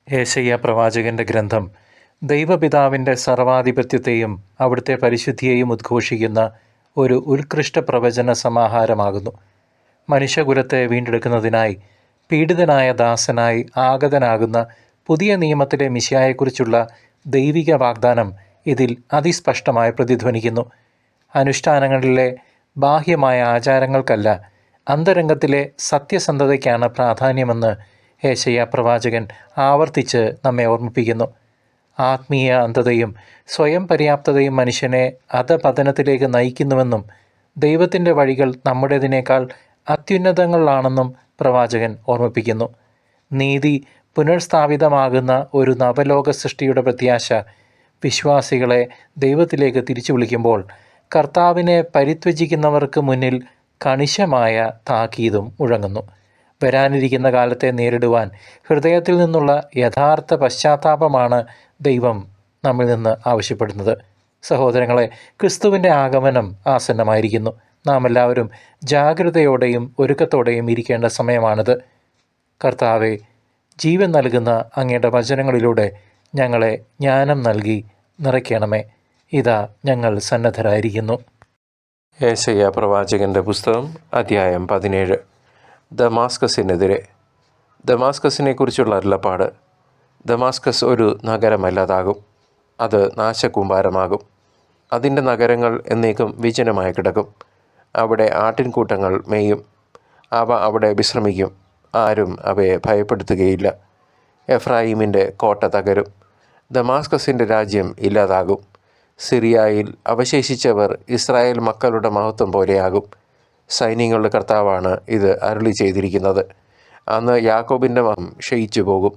യേശയ്യാ പ്രവാചകന്റെ ഗ്രന്ഥം ദൈവപിതാവിൻ്റെ സർവാധിപത്യത്തെയും അവിടുത്തെ പരിശുദ്ധിയെയും ഉദ്ഘോഷിക്കുന്ന ഒരു ഉത്കൃഷ്ട പ്രവചന സമാഹാരമാകുന്നു. മനുഷ്യകുലത്തെ വീണ്ടെടുക്കുന്നതിനായി പീഡിതനായ ദാസനായി ആഗതനാകുന്ന പുതിയ നിയമത്തിലെ മിശിഹായെക്കുറിച്ചുള്ള ദൈവിക വാഗ്ദാനം ഇതിൽ അതിസ്പഷ്ടമായി പ്രതിധ്വനിക്കുന്നു. അനുഷ്ഠാനങ്ങളിലെ ബാഹ്യമായ ആചാരങ്ങൾക്കല്ല, അന്തരംഗത്തിലെ സത്യസന്ധതയ്ക്കാണ് പ്രാധാന്യമെന്ന് യേശയ്യാ പ്രവാചകൻ ആവർത്തിച്ച് നമ്മെ ഓർമ്മിപ്പിക്കുന്നു. ആത്മീയ അന്ധതയും സ്വയം പര്യാപ്തതയും മനുഷ്യനെ അധപതനത്തിലേക്ക് നയിക്കുന്നുവെന്നും ദൈവത്തിൻ്റെ വഴികൾ നമ്മുടേതിനേക്കാൾ അത്യുന്നതങ്ങളിലാണെന്നും പ്രവാചകൻ ഓർമ്മിപ്പിക്കുന്നു. നീതി പുനഃസ്ഥാപിതമാകുന്ന ഒരു നവലോക സൃഷ്ടിയുടെ പ്രത്യാശ വിശ്വാസികളെ ദൈവത്തിലേക്ക് തിരിച്ചു വിളിക്കുമ്പോൾ കർത്താവിനെ പരിത്യജിക്കുന്നവർക്ക് മുന്നിൽ കണിശമായ താക്കീതും മുഴങ്ങുന്നു. വരാനിരിക്കുന്ന കാലത്തെ നേരിടുവാൻ ഹൃദയത്തിൽ നിന്നുള്ള യഥാർത്ഥ പശ്ചാത്താപമാണ് ദൈവം നമ്മിൽ നിന്ന് ആവശ്യപ്പെടുന്നത്. സഹോദരങ്ങളെ, ക്രിസ്തുവിൻ്റെ ആഗമനം ആസന്നമായിരിക്കുന്നു. നാം എല്ലാവരും ജാഗ്രതയോടെയും ഒരുക്കത്തോടെയും ഇരിക്കേണ്ട സമയമാണിത്. കർത്താവെ, ജീവൻ നൽകുന്ന അങ്ങയുടെ വചനങ്ങളിലൂടെ ഞങ്ങളെ ജ്ഞാനം നൽകി നിറയ്ക്കണമേ. ഇതാ ഞങ്ങൾ സന്നദ്ധരായിരിക്കുന്നു. യേശയ്യാ പ്രവാചകൻ്റെ പുസ്തകം അധ്യായം 17. ദമാസ്കസിനെതിരെ. ദമാസ്കസിനെക്കുറിച്ചുള്ള അരുളപ്പാട്. ദമാസ്കസ് ഒരു നഗരമല്ലാതാകും, അത് നാശകൂമ്പാരമാകും. അതിൻ്റെ നഗരങ്ങൾ എന്നേക്കും വിജനമായി കിടക്കും. അവിടെ ആട്ടിൻകൂട്ടങ്ങൾ മേയും, അവ അവിടെ വിശ്രമിക്കും, ആരും അവയെ ഭയപ്പെടുത്തുകയില്ല. എഫ്രായിമിൻ്റെ കോട്ട തകരും, ദമാസ്കസിൻ്റെ രാജ്യം ഇല്ലാതാകും. സിറിയയിൽ അവശേഷിച്ചവർ ഇസ്രായേൽ മക്കളുടെ മഹത്വം പോലെയാകും. സൈന്യങ്ങളുടെ കർത്താവാണ് ഇത് അരുളി ചെയ്തിരിക്കുന്നത്. അന്ന് യാക്കോബിൻ്റെ മഹം ക്ഷയിച്ചു പോകും,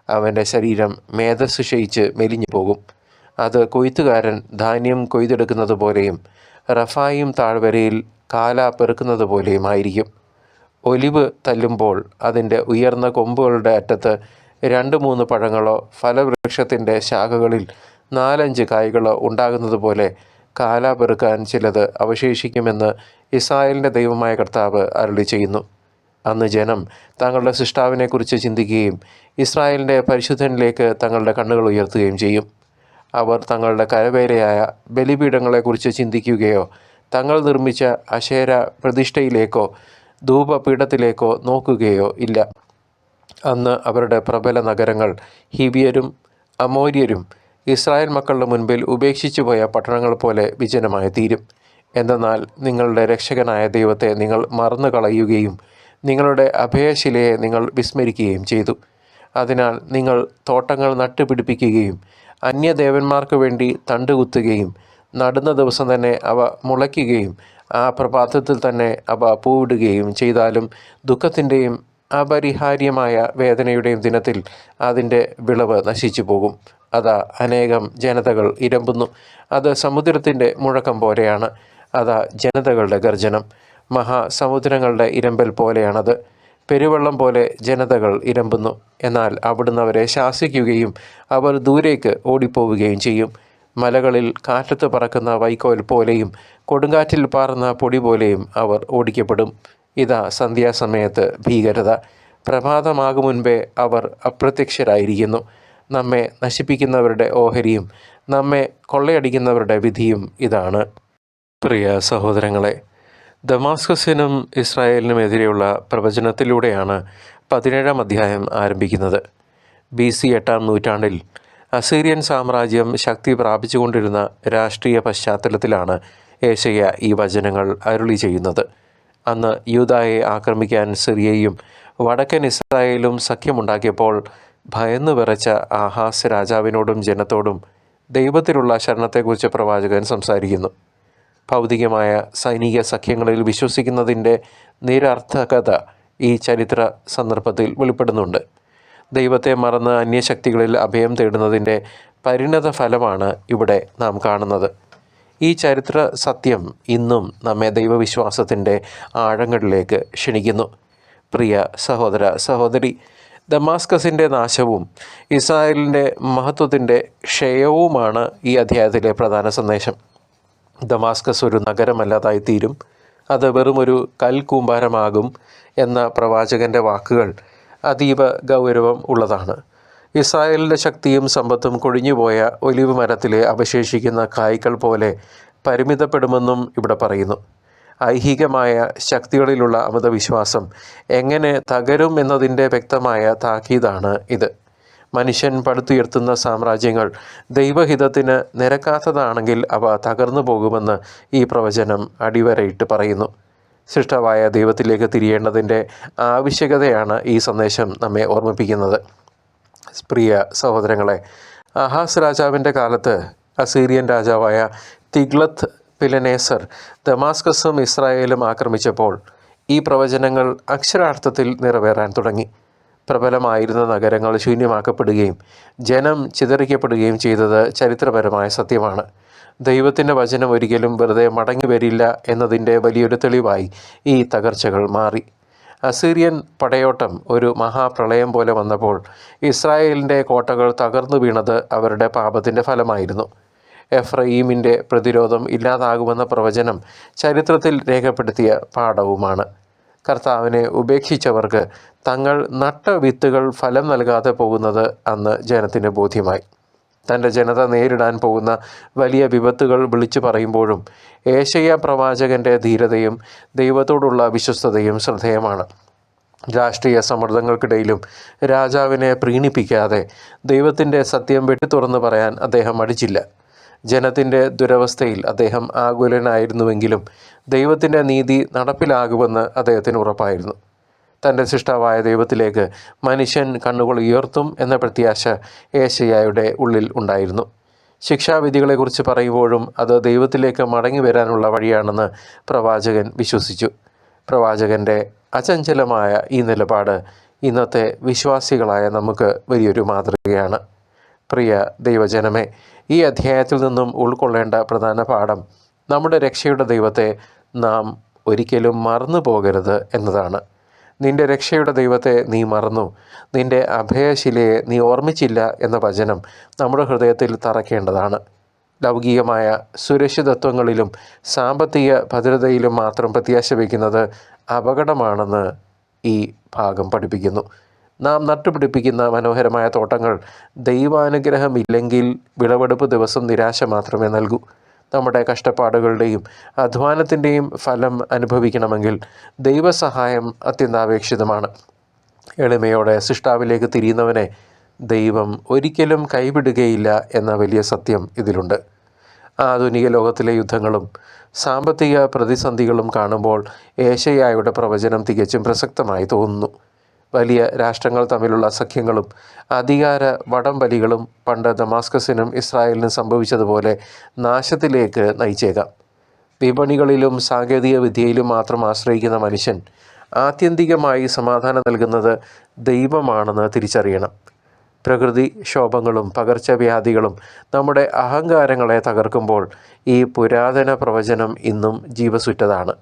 അവൻ്റെ ശരീരം മേധസ് ക്ഷയിച്ച് മെലിഞ്ഞു പോകും. അത് കൊയ്ത്തുകാരൻ ധാന്യം കൊയ്തെടുക്കുന്നത് പോലെയും റഫായിം താഴ്വരയിൽ കാല പെറുക്കുന്നത് പോലെയുമായിരിക്കും. ഒലിവ് തല്ലുമ്പോൾ അതിൻ്റെ ഉയർന്ന കൊമ്പുകളുടെ അറ്റത്ത് 2-3 പഴങ്ങളോ ഫലവൃക്ഷത്തിൻ്റെ ശാഖകളിൽ 4-5 കായ്കളോ ഉണ്ടാകുന്നത് പോലെ കാല പെറുക്കാൻ ചിലത് അവശേഷിക്കുമെന്ന് ഇസ്രായേലിൻ്റെ ദൈവമായ കർത്താവ് അരുളി ചെയ്യുന്നു. അന്ന് ജനം തങ്ങളുടെ സൃഷ്ടാവിനെക്കുറിച്ച് ചിന്തിക്കുകയും ഇസ്രായേലിൻ്റെ പരിശുദ്ധനിലേക്ക് തങ്ങളുടെ കണ്ണുകൾ ഉയർത്തുകയും ചെയ്യും. അവർ തങ്ങളുടെ കരവേലയായ ബലിപീഠങ്ങളെക്കുറിച്ച് ചിന്തിക്കുകയോ തങ്ങൾ നിർമ്മിച്ച അശേര പ്രതിഷ്ഠയിലേക്കോ ധൂപപീഠത്തിലേക്കോ നോക്കുകയോ ഇല്ല. അന്ന് അവരുടെ പ്രബല നഗരങ്ങൾ ഹിവിയരും അമോര്യരും ഇസ്രായേൽ മക്കളുടെ മുൻപിൽ ഉപേക്ഷിച്ചു പോയ പട്ടണങ്ങൾ പോലെ വിജനമായി തീരും. എന്തെന്നാൽ നിങ്ങളുടെ രക്ഷകനായ ദൈവത്തെ നിങ്ങൾ മറന്നു കളയുകയും നിങ്ങളുടെ അഭയശിലയെ നിങ്ങൾ വിസ്മരിക്കുകയും ചെയ്തു. അതിനാൽ നിങ്ങൾ തോട്ടങ്ങൾ നട്ടുപിടിപ്പിക്കുകയും അന്യദേവന്മാർക്ക് വേണ്ടി തണ്ടുകുത്തുകയും നടുന്ന ദിവസം തന്നെ അവ മുളയ്ക്കുകയും ആ പ്രഭാതത്തിൽ തന്നെ അവ പൂവിടുകയും ചെയ്താലും ദുഃഖത്തിൻ്റെയും അപരിഹാര്യമായ വേദനയുടെയും ദിനത്തിൽ അതിൻ്റെ വിളവ് നശിച്ചു പോകും. അതാ അനേകം ജനതകൾ ഇരമ്പുന്നു, അത് സമുദ്രത്തിൻ്റെ മുഴക്കം പോലെയാണ്. അതാ ജനതകളുടെ ഗർജനം, മഹാസമുദ്രങ്ങളുടെ ഇരമ്പൽ പോലെയാണത്. പെരുവെള്ളം പോലെ ജനതകൾ ഇരമ്പുന്നു, എന്നാൽ അവിടുന്ന് അവരെ ശാസിക്കുകയും അവർ ദൂരേക്ക് ഓടിപ്പോവുകയും ചെയ്യും. മലകളിൽ കാറ്റത്ത് പറക്കുന്ന വൈക്കോൽ പോലെയും കൊടുങ്കാറ്റിൽ പാറുന്ന പൊടി പോലെയും അവർ ഓടിക്കപ്പെടും. ഇതാ സന്ധ്യാസമയത്ത് ഭീകരത, പ്രഭാതമാകും മുൻപേ അവർ അപ്രത്യക്ഷരായിരിക്കുന്നു. നമ്മെ നശിപ്പിക്കുന്നവരുടെ ഓഹരിയും നമ്മെ കൊള്ളയടിക്കുന്നവരുടെ വിധിയും ഇതാണ്. പ്രിയ സഹോദരങ്ങളെ, ദമാസ്കസിനും ഇസ്രായേലിനും എതിരെയുള്ള പ്രവചനത്തിലൂടെയാണ് 17-ാം അധ്യായം ആരംഭിക്കുന്നത്. BC 8-ാം നൂറ്റാണ്ടിൽ അസീറിയൻ സാമ്രാജ്യം ശക്തി പ്രാപിച്ചുകൊണ്ടിരുന്ന രാഷ്ട്രീയ പശ്ചാത്തലത്തിലാണ് യേശയ്യാ ഈ വചനങ്ങൾ അരുളി ചെയ്യുന്നത്. അന്ന് യൂദായെ ആക്രമിക്കാൻ സിറിയയും വടക്കൻ ഇസ്രായേലും സഖ്യമുണ്ടാക്കിയപ്പോൾ ഭയന്നു വിറച്ച ആഹാസ് രാജാവിനോടും ജനത്തോടും ദൈവത്തിലുള്ള ശരണത്തെക്കുറിച്ച് പ്രവാചകൻ സംസാരിക്കുന്നു. ഭൗതികമായ സൈനിക സഖ്യങ്ങളിൽ വിശ്വസിക്കുന്നതിൻ്റെ നിരർത്ഥകത ഈ ചരിത്ര സന്ദർഭത്തിൽ വെളിപ്പെടുന്നുണ്ട്. ദൈവത്തെ മറന്ന് അന്യശക്തികളിൽ അഭയം തേടുന്നതിൻ്റെ പരിണത ഫലമാണ് ഇവിടെ നാം കാണുന്നത്. ഈ ചരിത്ര സത്യം ഇന്നും നമ്മെ ദൈവവിശ്വാസത്തിൻ്റെ ആഴങ്ങളിലേക്ക് ക്ഷണിക്കുന്നു. പ്രിയ സഹോദര സഹോദരി, ദമാസ്കസിൻ്റെ നാശവും ഇസ്രായേലിൻ്റെ മഹത്വത്തിൻ്റെ ക്ഷയവുമാണ് ഈ അധ്യായത്തിലെ പ്രധാന സന്ദേശം. ദമാസ്കസ് ഒരു നഗരമല്ലാതായിത്തീരും, അത് വെറുമൊരു കൽക്കൂമ്പാരമാകും എന്ന പ്രവാചകൻ്റെ വാക്കുകൾ അതീവ ഗൗരവം ഉള്ളതാണ്. ഇസ്രായേലിൻ്റെ ശക്തിയും സമ്പത്തും കൊഴിഞ്ഞുപോയ ഒലിവ് മരത്തിലെ അവശേഷിക്കുന്ന കായ്കൾ പോലെ പരിമിതപ്പെടുമെന്നും ഇവിടെ പറയുന്നു. ഐഹികമായ ശക്തികളിലുള്ള അമിതവിശ്വാസം എങ്ങനെ തകരും എന്നതിൻ്റെ വ്യക്തമായ താക്കീതാണ് ഇത്. മനുഷ്യൻ പടുത്തുയർത്തുന്ന സാമ്രാജ്യങ്ങൾ ദൈവഹിതത്തിന് നിരക്കാത്തതാണെങ്കിൽ അവ തകർന്നു പോകുമെന്ന് ഈ പ്രവചനം അടിവരയിട്ട് പറയുന്നു. സൃഷ്ടാവായ ദൈവത്തിലേക്ക് തിരിയേണ്ടതിൻ്റെ ആവശ്യകതയാണ് ഈ സന്ദേശം നമ്മെ ഓർമ്മിപ്പിക്കുന്നത്. പ്രിയ സഹോദരങ്ങളെ, അഹാസ് രാജാവിൻ്റെ കാലത്ത് അസീറിയൻ രാജാവായ തിഗ്ലത്ത് പിലനേസർ ദമാസ്കസും ഇസ്രായേലും ആക്രമിച്ചപ്പോൾ ഈ പ്രവചനങ്ങൾ അക്ഷരാർത്ഥത്തിൽ നിറവേറാൻ തുടങ്ങി. പ്രബലമായിരുന്ന നഗരങ്ങൾ ശൂന്യമാക്കപ്പെടുകയും ജനം ചിതറിക്കപ്പെടുകയും ചെയ്തത് ചരിത്രപരമായ സത്യമാണ്. ദൈവത്തിൻ്റെ വചനം ഒരിക്കലും വെറുതെ മടങ്ങി വരില്ല എന്നതിൻ്റെ വലിയൊരു തെളിവായി ഈ തകർച്ചകൾ മാറി. അസീറിയൻ പടയോട്ടം ഒരു മഹാപ്രളയം പോലെ വന്നപ്പോൾ ഇസ്രായേലിൻ്റെ കോട്ടകൾ തകർന്നു വീണത് അവരുടെ പാപത്തിൻ്റെ ഫലമായിരുന്നു. എഫ്രയീമിൻ്റെ പ്രതിരോധം ഇല്ലാതാകുമെന്ന പ്രവചനം ചരിത്രത്തിൽ രേഖപ്പെടുത്തിയ പാഠവുമാണ്. കർത്താവിനെ ഉപേക്ഷിച്ചവർക്ക് തങ്ങൾ നട്ട വിത്തുകൾ ഫലം നൽകാതെ പോകുന്നത് അന്ന് ജനത്തിന് ബോധ്യമായി. തൻ്റെ ജനത നേരിടാൻ പോകുന്ന വലിയ വിപത്തുകൾ വിളിച്ചു പറയുമ്പോഴും ഏശയ്യാ പ്രവാചകൻ്റെ ധീരതയും ദൈവത്തോടുള്ള വിശ്വസ്തതയും ശ്രദ്ധേയമാണ്. രാഷ്ട്രീയ സമ്മർദ്ദങ്ങൾക്കിടയിലും രാജാവിനെ പ്രീണിപ്പിക്കാതെ ദൈവത്തിൻ്റെ സത്യം വെട്ടിത്തുറന്ന് പറയാൻ അദ്ദേഹം മടിച്ചില്ല. ജനത്തിൻ്റെ ദുരവസ്ഥയിൽ അദ്ദേഹം ആകുലനായിരുന്നുവെങ്കിലും ദൈവത്തിൻ്റെ നീതി നടപ്പിലാകുമെന്ന് അദ്ദേഹത്തിന് ഉറപ്പായിരുന്നു. തൻ്റെ സൃഷ്ടാവായ ദൈവത്തിലേക്ക് മനുഷ്യൻ കണ്ണുകൾ ഉയർത്തും എന്ന പ്രത്യാശ ഏശയ്യായുടെ ഉള്ളിൽ ഉണ്ടായിരുന്നു. ശിക്ഷാവിധികളെക്കുറിച്ച് പറയുമ്പോഴും അത് ദൈവത്തിലേക്ക് മടങ്ങി വരാനുള്ള വഴിയാണെന്ന് പ്രവാചകൻ വിശ്വസിച്ചു. പ്രവാചകൻ്റെ അചഞ്ചലമായ ഈ നിലപാട് ഇന്നത്തെ വിശ്വാസികളായ നമുക്ക് വലിയൊരു മാതൃകയാണ്. പ്രിയ ദൈവജനമേ, ഈ അധ്യായത്തിൽ നിന്നും ഉൾക്കൊള്ളേണ്ട പ്രധാന പാഠം നമ്മുടെ രക്ഷയുടെ ദൈവത്തെ നാം ഒരിക്കലും മറന്നു പോകരുത് എന്നതാണ്. നിന്റെ രക്ഷയുടെ ദൈവത്തെ നീ മറന്നു, നിന്റെ അഭയശിലയെ നീ ഓർമ്മിച്ചില്ല എന്ന വചനം നമ്മുടെ ഹൃദയത്തിൽ തറയ്ക്കേണ്ടതാണ്. ലൗകികമായ സുരക്ഷിതത്വങ്ങളിലും സാമ്പത്തിക ഭദ്രതയിലും മാത്രം പ്രത്യാശ വയ്ക്കുന്നത് അപകടമാണെന്ന് ഈ ഭാഗം പഠിപ്പിക്കുന്നു. നാം നട്ടുപിടിപ്പിക്കുന്ന മനോഹരമായ തോട്ടങ്ങൾ ദൈവാനുഗ്രഹമില്ലെങ്കിൽ വിളവെടുപ്പ് ദിവസം നിരാശ മാത്രമേ നൽകൂ. നമ്മുടെ കഷ്ടപ്പാടുകളുടെയും അധ്വാനത്തിൻ്റെയും ഫലം അനുഭവിക്കണമെങ്കിൽ ദൈവസഹായം അത്യന്താപേക്ഷിതമാണ്. എളിമയോടെ സൃഷ്ടാവിലേക്ക് തിരിയുന്നവനെ ദൈവം ഒരിക്കലും കൈവിടുകയില്ല എന്ന വലിയ സത്യം ഇതിലുണ്ട്. ആധുനിക ലോകത്തിലെ യുദ്ധങ്ങളും സാമ്പത്തിക പ്രതിസന്ധികളും കാണുമ്പോൾ ഏശയ്യായുടെ പ്രവചനം തികച്ചും പ്രസക്തമായി തോന്നുന്നു. വലിയ രാഷ്ട്രങ്ങൾ തമ്മിലുള്ള സഖ്യങ്ങളും അധികാര വടംവലികളും പണ്ട് ദമാസ്കസിനും ഇസ്രായേലിനും സംഭവിച്ചതുപോലെ നാശത്തിലേക്ക് നയിച്ചേക്കാം. വിപണികളിലും സാങ്കേതിക വിദ്യയിലും മാത്രം ആശ്രയിക്കുന്ന മനുഷ്യൻ ആത്യന്തികമായി സമാധാനം നൽകുന്നത് ദൈവമാണെന്ന് തിരിച്ചറിയണം. പ്രകൃതിക്ഷോഭങ്ങളും പകർച്ചവ്യാധികളും നമ്മുടെ അഹങ്കാരങ്ങളെ തകർക്കുമ്പോൾ ഈ പുരാതന പ്രവചനം ഇന്നും ജീവസുറ്റതാണ്.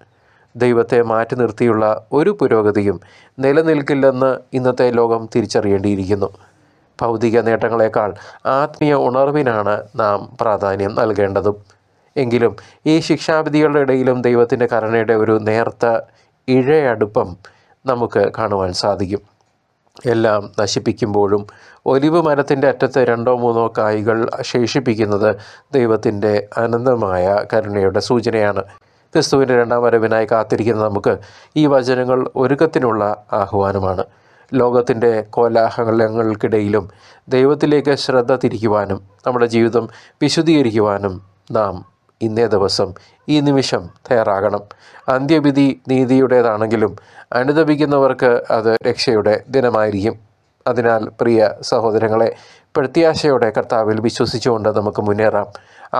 ദൈവത്തെ മാറ്റി നിർത്തിയുള്ള ഒരു പുരോഗതിയും നിലനിൽക്കില്ലെന്ന് ഇന്നത്തെ ലോകം തിരിച്ചറിയേണ്ടിയിരിക്കുന്നു. ഭൗതിക നേട്ടങ്ങളെക്കാൾ ആത്മീയ ഉണർവിനാണ് നാം പ്രാധാന്യം നൽകേണ്ടതും. എങ്കിലും ഈ ശിക്ഷാവിധികളുടെ ഇടയിലും ദൈവത്തിൻ്റെ കരുണയുടെ ഒരു നേർത്ത ഇഴയടുപ്പം നമുക്ക് കാണുവാൻ സാധിക്കും. എല്ലാം നശിപ്പിക്കുമ്പോഴും ഒലിവ് മരത്തിൻ്റെ അറ്റത്ത് 2-3 കായ്കൾ ശേഷിപ്പിക്കുന്നത് ദൈവത്തിൻ്റെ അനന്തമായ കരുണയുടെ സൂചനയാണ്. ക്രിസ്തുവിൻ്റെ 2ാം വരവിനായി കാത്തിരിക്കുന്ന നമുക്ക് ഈ വചനങ്ങൾ ഒരുക്കത്തിനുള്ള ആഹ്വാനമാണ്. ലോകത്തിൻ്റെ കോലാഹലങ്ങൾക്കിടയിലും ദൈവത്തിലേക്ക് ശ്രദ്ധ തിരിക്കുവാനും നമ്മുടെ ജീവിതം വിശുദ്ധീകരിക്കുവാനും നാം ഇന്നേ ദിവസം ഈ നിമിഷം തയ്യാറാകണം. അന്ത്യവിധി നീതിയുടേതാണെങ്കിലും അനുതപിക്കുന്നവർക്ക് അത് രക്ഷയുടെ ദിനമായിരിക്കും. അതിനാൽ പ്രിയ സഹോദരങ്ങളെ, പ്രത്യാശയോടെ കർത്താവിൽ വിശ്വസിച്ചുകൊണ്ട് നമുക്ക് മുന്നേറാം.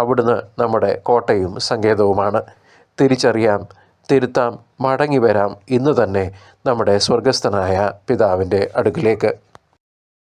അവിടുന്ന് നമ്മുടെ കോട്ടയും സങ്കേതവുമാണ്. തിരിച്ചറിയാം, തിരുത്താം, മടങ്ങി വരാം ഇന്നു തന്നെ നമ്മുടെ സ്വർഗസ്ഥനായ പിതാവിൻ്റെ അടുക്കിലേക്ക്.